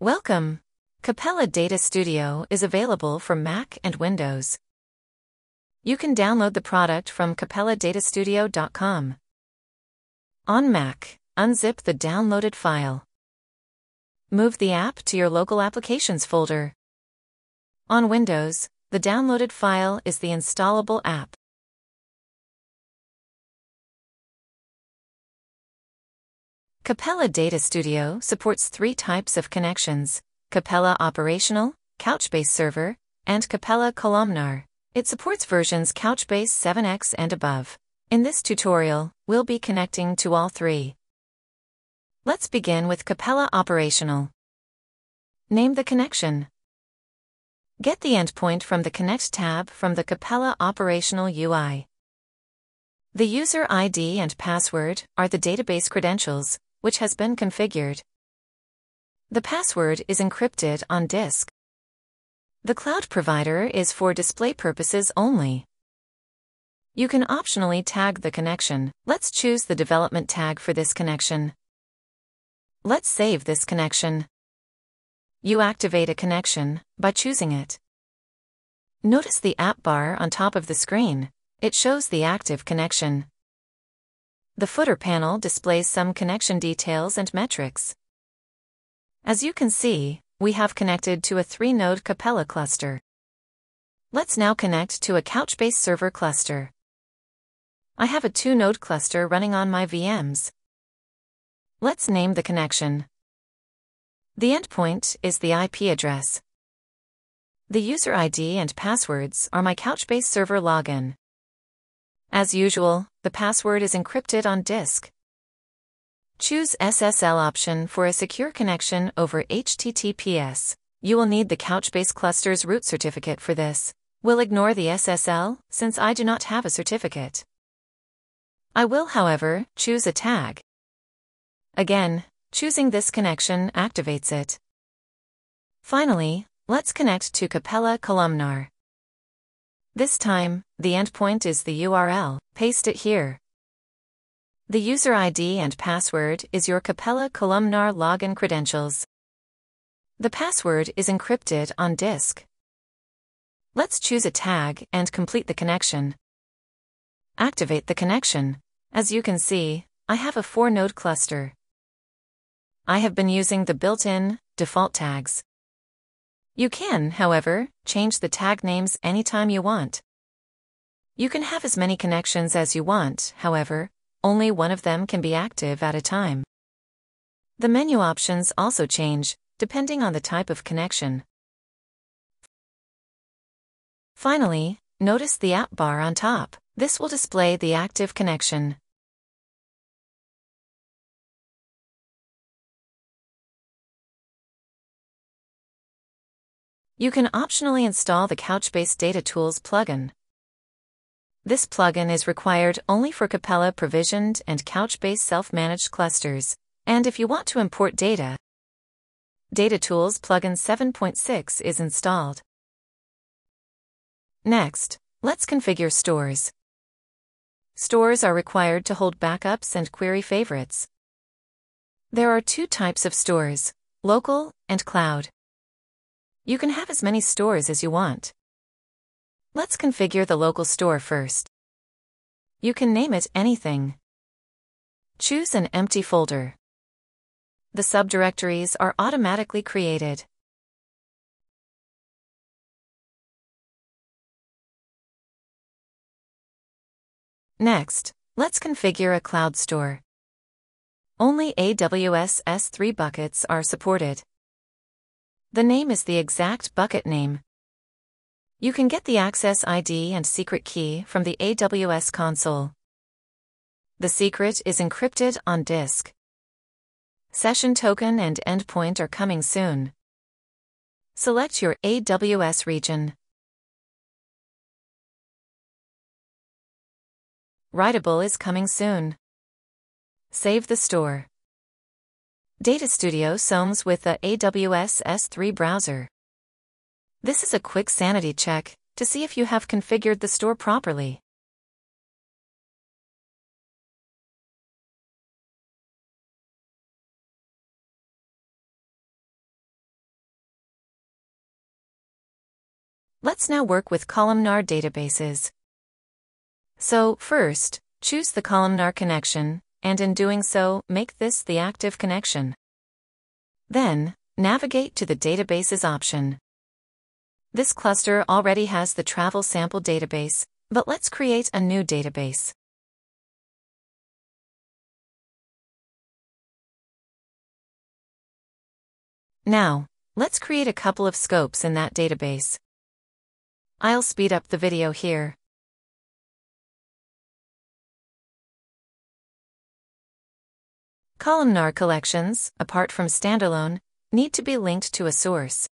Welcome! Capella DataStudio is available for Mac and Windows. You can download the product from CapellaDataStudio.com. On Mac, unzip the downloaded file. Move the app to your local applications folder. On Windows, the downloaded file is the installable app. Capella DataStudio supports three types of connections: Capella Operational, Couchbase Server, and Capella Columnar. It supports versions Couchbase 7x and above. In this tutorial, we'll be connecting to all three. Let's begin with Capella Operational. Name the connection. Get the endpoint from the Connect tab from the Capella Operational UI. The user ID and password are the database credentials, which has been configured. The password is encrypted on disk. The cloud provider is for display purposes only. You can optionally tag the connection. Let's choose the development tag for this connection. Let's save this connection. You activate a connection by choosing it. Notice the app bar on top of the screen. It shows the active connection. The footer panel displays some connection details and metrics. As you can see, we have connected to a 3-node Capella cluster. Let's now connect to a Couchbase server cluster. I have a 2-node cluster running on my VMs. Let's name the connection. The endpoint is the IP address. The user ID and passwords are my Couchbase server login. As usual, the password is encrypted on disk. Choose SSL option for a secure connection over HTTPS. You will need the Couchbase cluster's root certificate for this. We'll ignore the SSL, since I do not have a certificate. I will, however, choose a tag. Again, choosing this connection activates it. Finally, let's connect to Capella Columnar. This time, the endpoint is the URL. Paste it here. The user ID and password is your Capella Columnar login credentials. The password is encrypted on disk. Let's choose a tag and complete the connection. Activate the connection. As you can see, I have a 4-node cluster. I have been using the built-in, default tags. You can, however, change the tag names anytime you want. You can have as many connections as you want, however, only one of them can be active at a time. The menu options also change, depending on the type of connection. Finally, notice the app bar on top. This will display the active connection. You can optionally install the Couchbase Data Tools plugin. This plugin is required only for Capella provisioned and Couchbase self-managed clusters, and if you want to import data, Data Tools plugin 7.6 is installed. Next, let's configure stores. Stores are required to hold backups and query favorites. There are two types of stores: local and cloud. You can have as many stores as you want. Let's configure the local store first. You can name it anything. Choose an empty folder. The subdirectories are automatically created. Next, let's configure a cloud store. Only AWS S3 buckets are supported. The name is the exact bucket name. You can get the access ID and secret key from the AWS console. The secret is encrypted on disk. Session token and endpoint are coming soon. Select your AWS region. Writable is coming soon. Save the store. DataStudio comes with the AWS S3 browser. This is a quick sanity check to see if you have configured the store properly. Let's now work with columnar databases. So, first, choose the columnar connection, and in doing so, make this the active connection. Then, navigate to the Databases option. This cluster already has the travel sample database, but let's create a new database. Now, let's create a couple of scopes in that database. I'll speed up the video here. Columnar collections, apart from standalone, need to be linked to a source.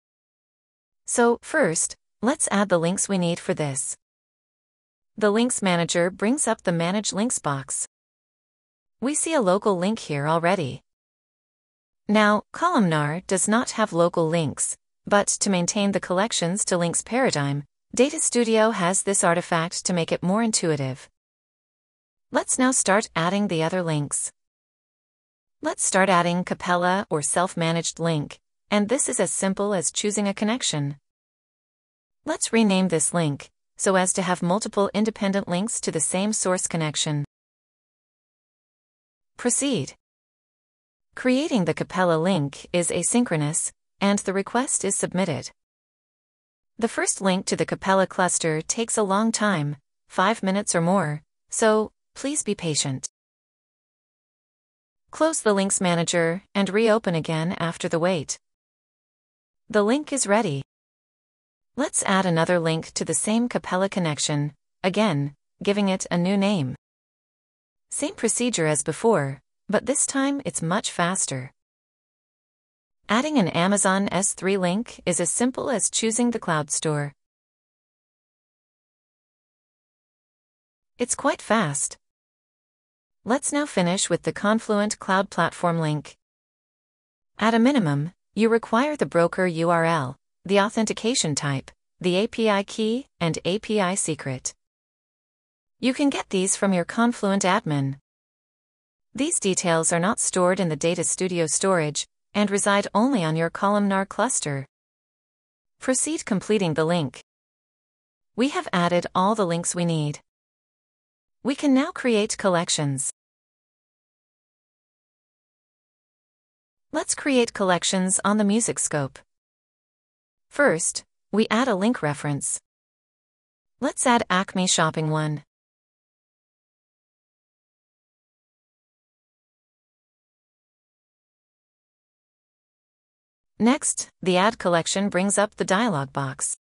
So, first, let's add the links we need for this. The Links Manager brings up the Manage Links box. We see a local link here already. Now, Columnar does not have local links, but to maintain the collections to links paradigm, DataStudio has this artifact to make it more intuitive. Let's now start adding the other links. Let's start adding Capella or self-managed link, and this is as simple as choosing a connection. Let's rename this link, so as to have multiple independent links to the same source connection. Proceed. Creating the Capella link is asynchronous, and the request is submitted. The first link to the Capella cluster takes a long time, 5 minutes or more, so please be patient. Close the Links Manager and reopen again after the wait. The link is ready. Let's add another link to the same Capella connection, again, giving it a new name. Same procedure as before, but this time it's much faster. Adding an Amazon S3 link is as simple as choosing the cloud store. It's quite fast. Let's now finish with the Confluent Cloud Platform link. At a minimum, you require the broker URL, the authentication type, the API key, and API secret. You can get these from your Confluent admin. These details are not stored in the DataStudio storage and reside only on your columnar cluster. Proceed completing the link. We have added all the links we need. We can now create collections. Let's create collections on the music scope. First, we add a link reference. Let's add Acme Shopping 1. Next, the Add Collection brings up the dialog box.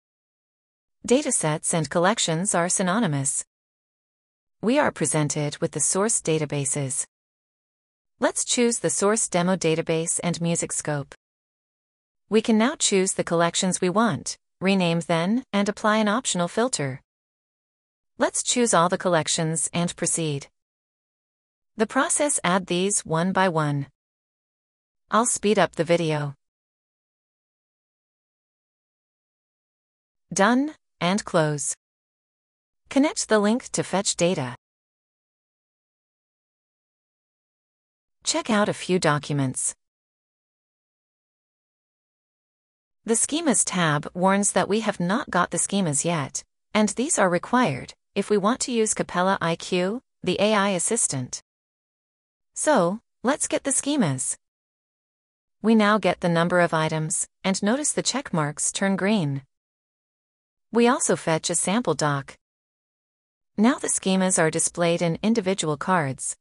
Datasets and collections are synonymous. We are presented with the source databases. Let's choose the source demo database and music scope. We can now choose the collections we want, rename them, and apply an optional filter. Let's choose all the collections and proceed. The process add these one by one. I'll speed up the video. Done, and close. Connect the link to fetch data. Check out a few documents. The Schemas tab warns that we have not got the schemas yet, and these are required if we want to use Capella IQ, the AI assistant. So, let's get the schemas. We now get the number of items, and notice the check marks turn green. We also fetch a sample doc. Now the schemas are displayed in individual cards.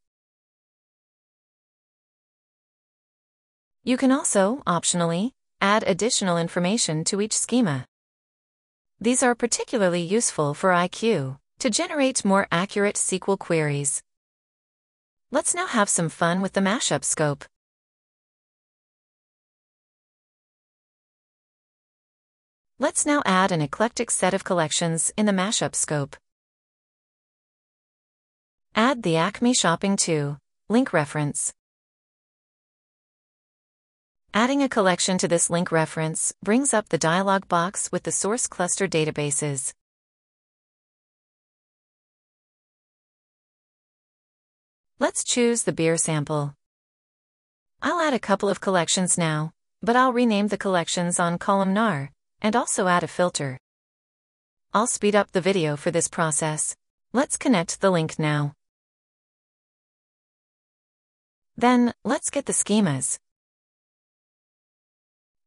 You can also, optionally, add additional information to each schema. These are particularly useful for IQ, to generate more accurate SQL queries. Let's now have some fun with the mashup scope. Let's now add an eclectic set of collections in the mashup scope. Add the Acme Shopping 2 link reference. Adding a collection to this link reference brings up the dialog box with the source cluster databases. Let's choose the beer sample. I'll add a couple of collections now, but I'll rename the collections on columnar, and also add a filter. I'll speed up the video for this process. Let's connect the link now. Then, let's get the schemas.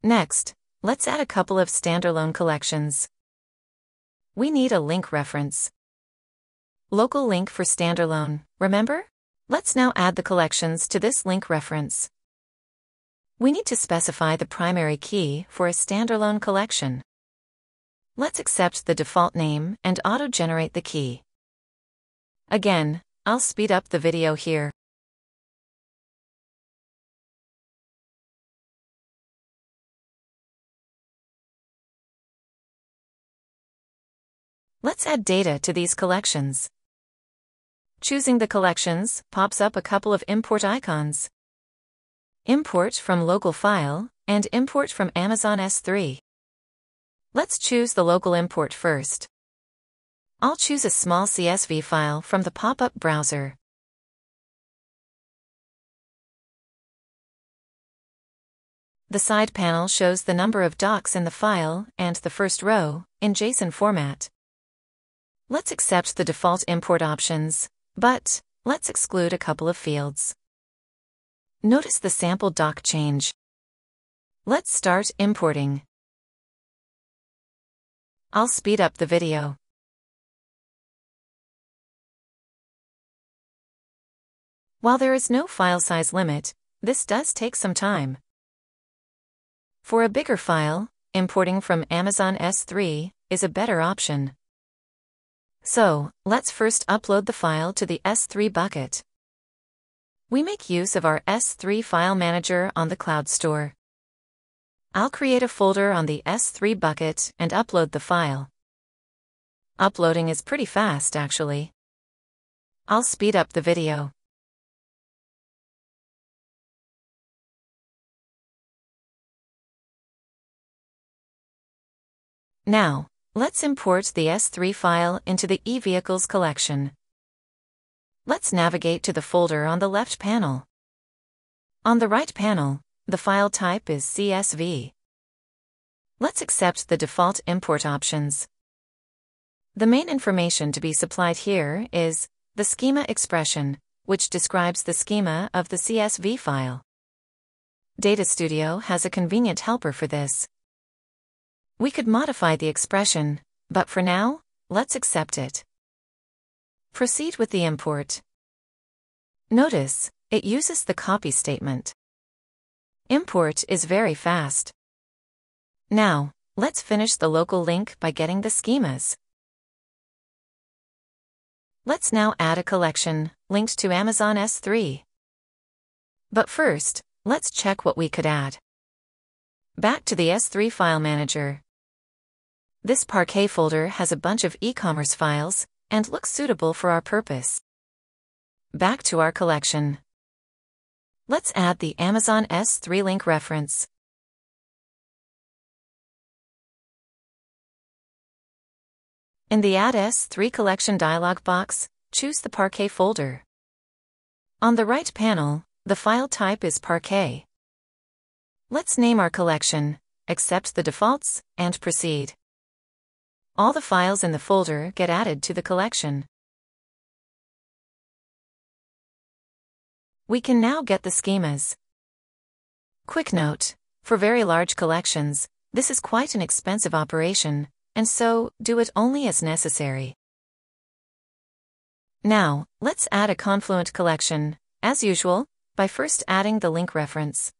Next, let's add a couple of standalone collections. We need a link reference. Local link for standalone, remember? Let's now add the collections to this link reference. We need to specify the primary key for a standalone collection. Let's accept the default name and auto-generate the key. Again, I'll speed up the video here. Let's add data to these collections. Choosing the collections pops up a couple of import icons. Import from local file and import from Amazon S3. Let's choose the local import first. I'll choose a small CSV file from the pop-up browser. The side panel shows the number of docs in the file and the first row in JSON format. Let's accept the default import options, but let's exclude a couple of fields. Notice the sample doc change. Let's start importing. I'll speed up the video. While there is no file size limit, this does take some time. For a bigger file, importing from Amazon S3 is a better option. So, let's first upload the file to the S3 bucket. We make use of our S3 file manager on the Cloud Store. I'll create a folder on the S3 bucket and upload the file. Uploading is pretty fast, actually. I'll speed up the video. Now, let's import the S3 file into the eVehicles collection. Let's navigate to the folder on the left panel. On the right panel, the file type is CSV. Let's accept the default import options. The main information to be supplied here is the schema expression, which describes the schema of the CSV file. DataStudio has a convenient helper for this. We could modify the expression, but for now, let's accept it. Proceed with the import. Notice, it uses the copy statement. Import is very fast. Now, let's finish the local link by getting the schemas. Let's now add a collection linked to Amazon S3. But first, let's check what we could add. Back to the S3 file manager. This Parquet folder has a bunch of e-commerce files and looks suitable for our purpose. Back to our collection. Let's add the Amazon S3 link reference. In the Add S3 Collection dialog box, choose the Parquet folder. On the right panel, the file type is Parquet. Let's name our collection, accept the defaults, and proceed. All the files in the folder get added to the collection. We can now get the schemas. Quick note, for very large collections, this is quite an expensive operation, and so, do it only as necessary. Now, let's add a Confluent collection, as usual, by first adding the link reference.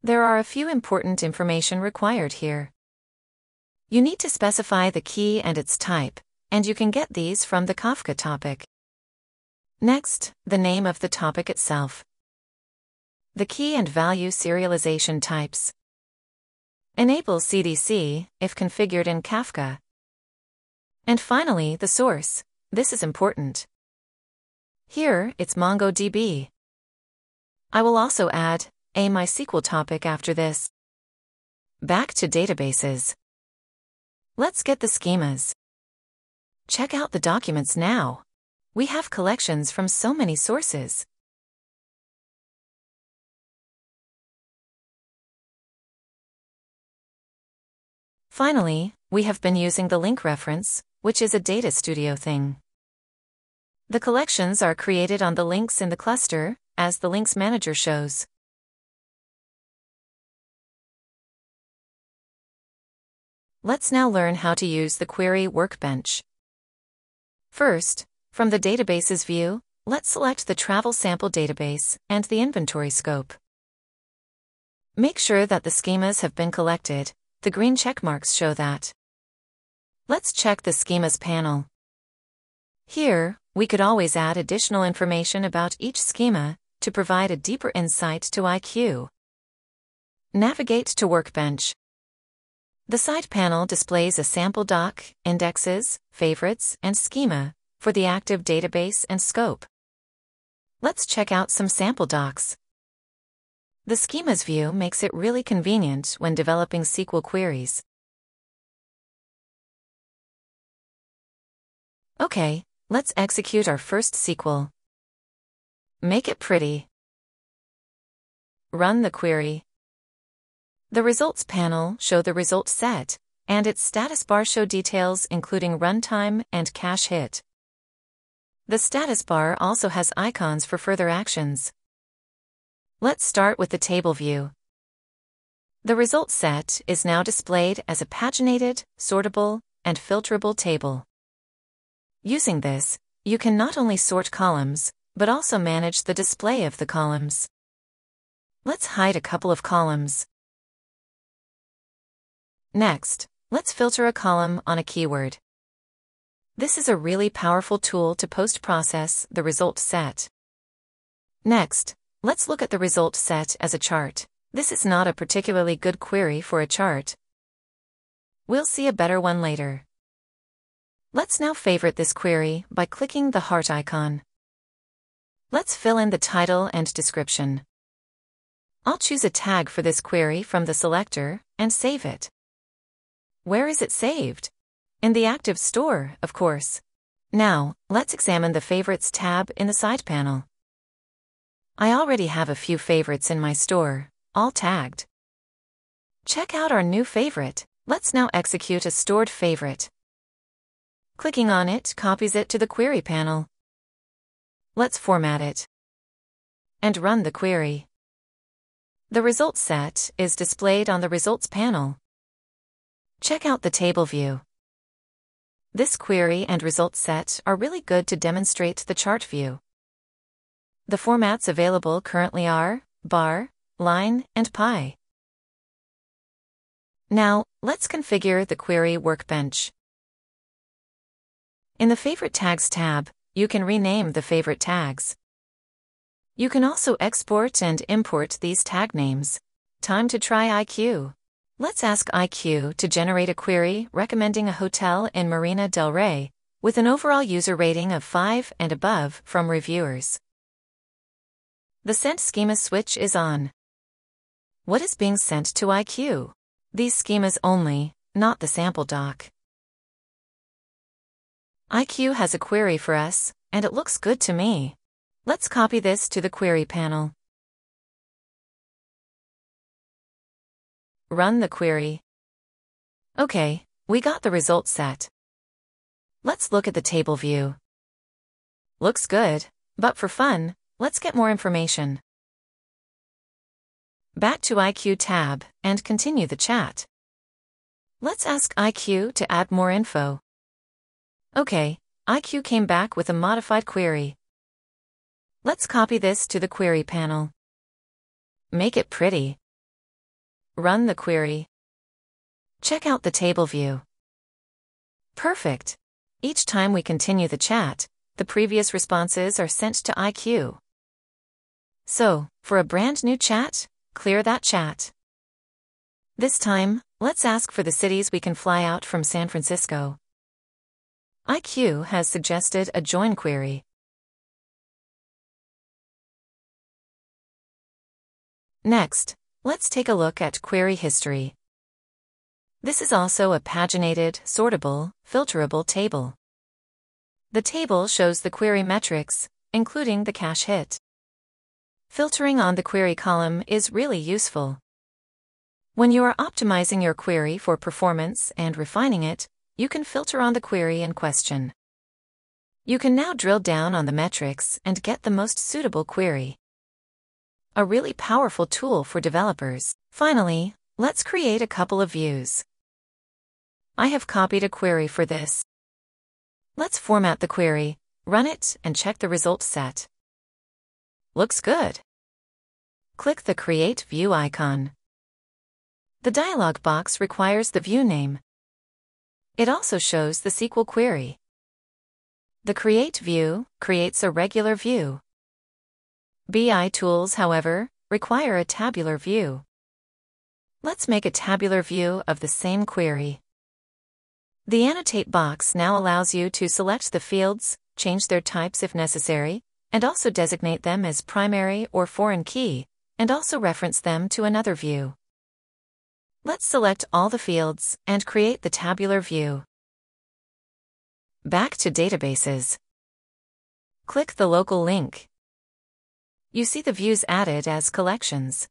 There are a few important information required here. You need to specify the key and its type, and you can get these from the Kafka topic. Next, the name of the topic itself. The key and value serialization types. Enable CDC, if configured in Kafka. And finally, the source. This is important. Here, it's MongoDB. I will also add a MySQL topic after this. Back to databases. Let's get the schemas. Check out the documents now. We have collections from so many sources. Finally, we have been using the link reference, which is a DataStudio thing. The collections are created on the links in the cluster, as the links manager shows. Let's now learn how to use the query workbench. First, from the databases view, let's select the travel sample database and the inventory scope. Make sure that the schemas have been collected. The green check marks show that. Let's check the schemas panel. Here, we could always add additional information about each schema to provide a deeper insight to IQ. Navigate to Workbench. The side panel displays a sample doc, indexes, favorites, and schema for the active database and scope. Let's check out some sample docs. The schemas view makes it really convenient when developing SQL queries. Okay, let's execute our first SQL. Make it pretty. Run the query. The results panel show the result set, and its status bar show details including runtime and cache hit. The status bar also has icons for further actions. Let's start with the table view. The result set is now displayed as a paginated, sortable, and filterable table. Using this, you can not only sort columns, but also manage the display of the columns. Let's hide a couple of columns. Next, let's filter a column on a keyword. This is a really powerful tool to post-process the result set. Next, let's look at the result set as a chart. This is not a particularly good query for a chart. We'll see a better one later. Let's now favorite this query by clicking the heart icon. Let's fill in the title and description. I'll choose a tag for this query from the selector and save it. Where is it saved? In the Active Store, of course. Now, let's examine the Favorites tab in the side panel. I already have a few favorites in my store, all tagged. Check out our new favorite. Let's now execute a stored favorite. Clicking on it copies it to the query panel. Let's format it and run the query. The result set is displayed on the results panel. Check out the table view. This query and result set are really good to demonstrate the chart view. The formats available currently are bar, line, and pie. Now, let's configure the query workbench. In the Favorite Tags tab, you can rename the favorite tags. You can also export and import these tag names. Time to try IQ. Let's ask IQ to generate a query recommending a hotel in Marina del Rey, with an overall user rating of 5 and above from reviewers. The Sent Schema switch is on. What is being sent to IQ? These schemas only, not the sample doc. IQ has a query for us, and it looks good to me. Let's copy this to the query panel. Run the query. Okay, we got the result set. Let's look at the table view. Looks good, but for fun, let's get more information. Back to IQ tab and continue the chat. Let's ask IQ to add more info. Okay, IQ came back with a modified query. Let's copy this to the query panel. Make it pretty. Run the query. Check out the table view. Perfect. Each time we continue the chat, the previous responses are sent to IQ. So, for a brand new chat, clear that chat. This time, let's ask for the cities we can fly out from San Francisco. IQ has suggested a join query. Next, let's take a look at query history. This is also a paginated, sortable, filterable table. The table shows the query metrics, including the cache hit. Filtering on the query column is really useful. When you are optimizing your query for performance and refining it, you can filter on the query in question. You can now drill down on the metrics and get the most suitable query. A really powerful tool for developers. Finally, let's create a couple of views. I have copied a query for this. Let's format the query, run it, and check the result set. Looks good. Click the Create View icon. The dialog box requires the view name. It also shows the SQL query. The Create view creates a regular view. BI tools, however, require a tabular view. Let's make a tabular view of the same query. The Annotate box now allows you to select the fields, change their types if necessary, and also designate them as primary or foreign key, and also reference them to another view. Let's select all the fields and create the tabular view. Back to databases. Click the local link. You see the views added as collections.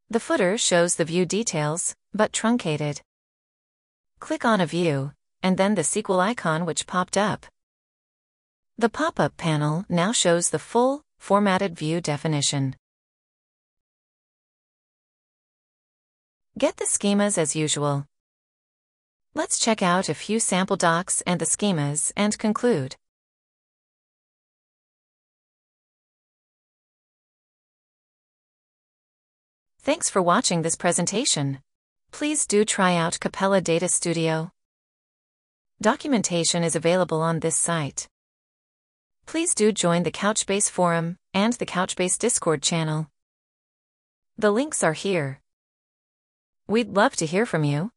The footer shows the view details, but truncated. Click on a view, and then the SQL icon which popped up. The pop-up panel now shows the full, formatted view definition. Get the schemas as usual. Let's check out a few sample docs and the schemas and conclude. Thanks for watching this presentation. Please do try out Capella DataStudio. Documentation is available on this site. Please do join the Couchbase forum and the Couchbase Discord channel. The links are here. We'd love to hear from you.